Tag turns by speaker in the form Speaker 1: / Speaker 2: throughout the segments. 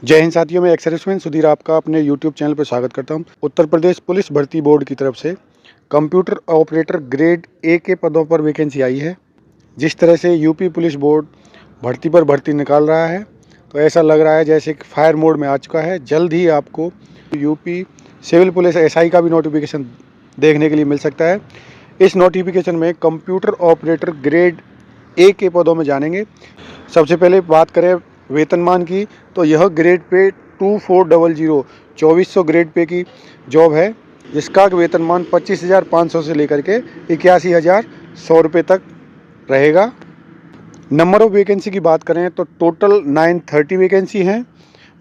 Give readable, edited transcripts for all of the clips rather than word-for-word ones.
Speaker 1: जय हिंद साथियों, मैं एक्स सर्विसमैन सुधीर आपका अपने यूट्यूब चैनल पर स्वागत करता हूं। उत्तर प्रदेश पुलिस भर्ती बोर्ड की तरफ से कंप्यूटर ऑपरेटर ग्रेड ए के पदों पर वैकेंसी आई है। जिस तरह से यूपी पुलिस बोर्ड भर्ती पर भर्ती निकाल रहा है, तो ऐसा लग रहा है जैसे कि फायर मोड में आ चुका है। जल्द ही आपको यूपी सिविल पुलिस एसआई का भी नोटिफिकेशन देखने के लिए मिल सकता है। इस नोटिफिकेशन में कंप्यूटर ऑपरेटर ग्रेड ए के पदों में जानेंगे। सबसे पहले बात करें वेतनमान की, तो यह ग्रेड पे 2400 2400 ग्रेड पे की जॉब है, जिसका वेतनमान 25,500 से लेकर के 81,100 रुपये तक रहेगा। नंबर ऑफ वैकेंसी की बात करें तो टोटल 930 वैकेंसी हैं,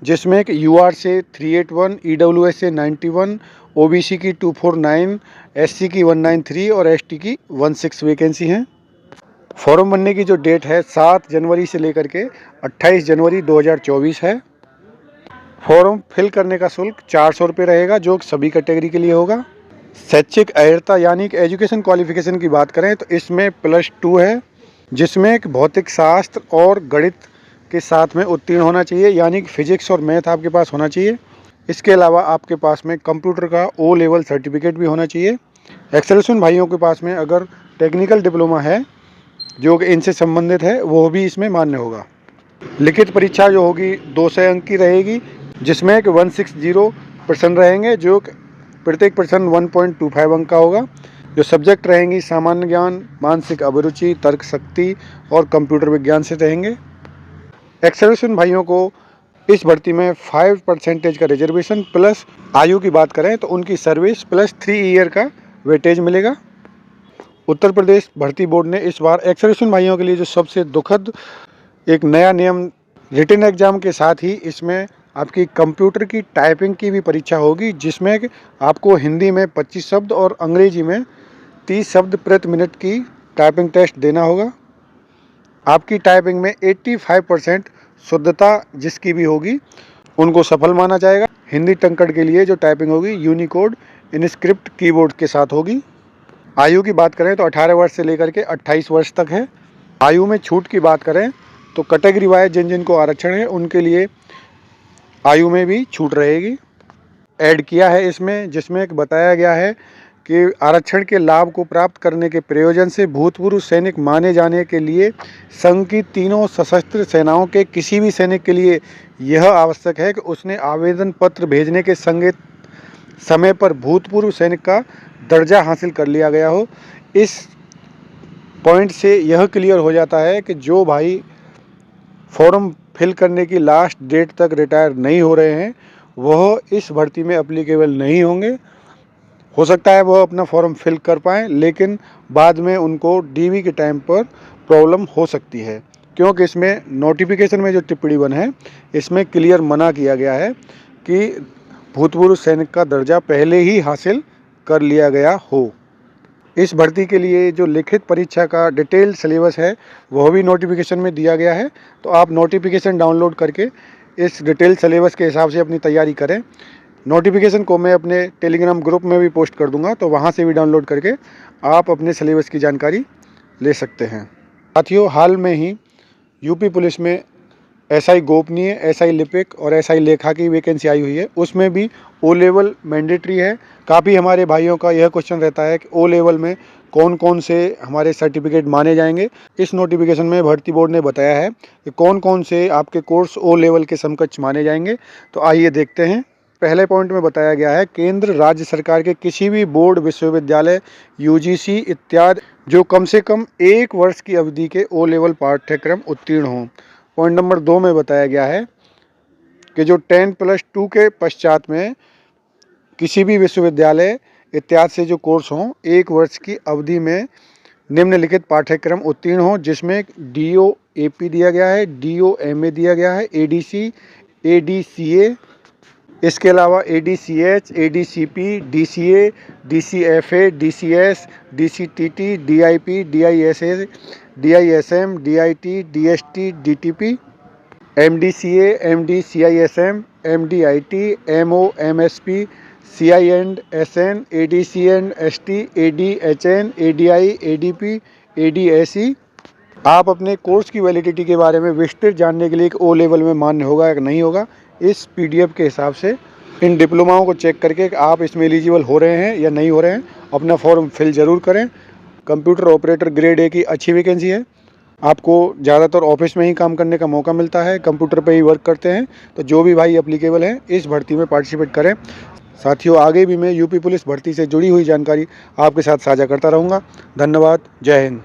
Speaker 1: जिसमें कि यूआर से 381, ईडब्ल्यूएस से 91, ओबीसी की 249, एससी की 193 और एसटी की 16 वैकेंसी हैं। फॉर्म भरने की जो डेट है 7 जनवरी से लेकर के 28 जनवरी 2024 है। फॉर्म फिल करने का शुल्क 400 रुपये रहेगा, जो सभी कैटेगरी के लिए होगा। शैक्षिक अहर्ता यानी कि एजुकेशन क्वालिफिकेशन की बात करें तो इसमें +2 है, जिसमें एक भौतिक शास्त्र और गणित के साथ में उत्तीर्ण होना चाहिए, यानी कि फिजिक्स और मैथ आपके पास होना चाहिए। इसके अलावा आपके पास में कंप्यूटर का O लेवल सर्टिफिकेट भी होना चाहिए। एक्सेलेशन भाइयों के पास में अगर टेक्निकल डिप्लोमा है जो कि इनसे संबंधित है, वो भी इसमें मान्य होगा। लिखित परीक्षा जो होगी 200 अंक की रहेगी, जिसमें कि 160 प्रश्न रहेंगे, जो प्रत्येक प्रश्न 1.25 अंक का होगा। जो सब्जेक्ट रहेंगी सामान्य ज्ञान, मानसिक अभिरुचि, तर्क शक्ति और कंप्यूटर विज्ञान से रहेंगे। एक्सेलेशन भाइयों को इस भर्ती में 5% का रिजर्वेशन प्लस आयु की बात करें तो उनकी सर्विस प्लस 3 ईयर का वेटेज मिलेगा। उत्तर प्रदेश भर्ती बोर्ड ने इस बार एक्सेलेशन भाइयों के लिए जो सबसे दुखद एक नया नियम, रिटन एग्जाम के साथ ही इसमें आपकी कंप्यूटर की टाइपिंग की भी परीक्षा होगी, जिसमें आपको हिंदी में 25 शब्द और अंग्रेजी में 30 शब्द प्रति मिनट की टाइपिंग टेस्ट देना होगा। आपकी टाइपिंग में 85% शुद्धता जिसकी भी होगी उनको सफल माना जाएगा। हिंदी टंकड़ के लिए जो टाइपिंग होगी यूनिकोड इनस्क्रिप्ट कीबोर्ड के साथ होगी। आयु की बात करें तो 18 वर्ष से लेकर के 28 वर्ष तक है। आयु में छूट की बात करें तो कैटेगरी वाइज जिन जिनको आरक्षण है उनके लिए आयु में भी छूट रहेगी। ऐड किया है इसमें, जिसमें बताया गया है कि आरक्षण के लाभ को प्राप्त करने के प्रयोजन से भूतपूर्व सैनिक माने जाने के लिए संघ की तीनों सशस्त्र सेनाओं के किसी भी सैनिक के लिए यह आवश्यक है कि उसने आवेदन पत्र भेजने के संगे समय पर भूतपूर्व सैनिक का दर्जा हासिल कर लिया गया हो। इस पॉइंट से यह क्लियर हो जाता है कि जो भाई फॉर्म फिल करने की लास्ट डेट तक रिटायर नहीं हो रहे हैं, वह इस भर्ती में एप्लीकेबल नहीं होंगे। हो सकता है वह अपना फॉर्म फिल कर पाएँ, लेकिन बाद में उनको डीवी के टाइम पर प्रॉब्लम हो सकती है, क्योंकि इसमें नोटिफिकेशन में जो टिप्पणी 1 है इसमें क्लियर मना किया गया है कि भूतपूर्व सैनिक का दर्जा पहले ही हासिल कर लिया गया हो। इस भर्ती के लिए जो लिखित परीक्षा का डिटेल सिलेबस है वह भी नोटिफिकेशन में दिया गया है, तो आप नोटिफिकेशन डाउनलोड करके इस डिटेल सिलेबस के हिसाब से अपनी तैयारी करें। नोटिफिकेशन को मैं अपने टेलीग्राम ग्रुप में भी पोस्ट कर दूंगा, तो वहां से भी डाउनलोड करके आप अपने सिलेबस की जानकारी ले सकते हैं। साथियों, हाल में ही यूपी पुलिस में एसआई गोपनीय, एसआई लिपिक और एसआई लेखा की वैकेंसी आई हुई है। उसमें भी O लेवल मैंडेटरी है। काफ़ी हमारे भाइयों का यह क्वेश्चन रहता है कि O लेवल में कौन कौन से हमारे सर्टिफिकेट माने जाएंगे। इस नोटिफिकेशन में भर्ती बोर्ड ने बताया है कि कौन कौन से आपके कोर्स O लेवल के समकक्ष माने जाएंगे। तो आइए देखते हैं। पहले पॉइंट में बताया गया है केंद्र राज्य सरकार के किसी भी बोर्ड, विश्वविद्यालय, UGC इत्यादि जो कम से कम 1 वर्ष की अवधि के O लेवल पाठ्यक्रम उत्तीर्ण हों। पॉइंट नंबर 2 में बताया गया है कि जो 10+2 के पश्चात में किसी भी विश्वविद्यालय इत्यादि से जो कोर्स हों 1 वर्ष की अवधि में निम्नलिखित पाठ्यक्रम उत्तीर्ण हों, जिसमें DOAP दिया गया है, DOMA दिया गया है, ADC, ADCA, इसके अलावा ADCH, ADCP, DCA, DCFA, DCS, DCTT, DIP, DISA, DISM, DIT, DST, DTP, MDCA, MDCISM, MDIT, MO, MSP, CI&SN, ADC&ST, ADHN, ADI, ADP, ADSE। आप अपने कोर्स की वैलिडिटी के बारे में विस्तृत जानने के लिए कि O लेवल में मान्य होगा या नहीं होगा, इस PDF के हिसाब से इन डिप्लोमाओं को चेक करके आप इसमें एलिजिबल हो रहे हैं या नहीं हो रहे हैं, अपना फॉर्म फिल ज़रूर करें। कंप्यूटर ऑपरेटर ग्रेड A की अच्छी वैकेंसी है। आपको ज़्यादातर ऑफिस में ही काम करने का मौका मिलता है, कंप्यूटर पे ही वर्क करते हैं। तो जो भी भाई एप्लीकेबल हैं इस भर्ती में पार्टिसिपेट करें। साथियों, आगे भी मैं यूपी पुलिस भर्ती से जुड़ी हुई जानकारी आपके साथ साझा करता रहूँगा। धन्यवाद। जय हिंद।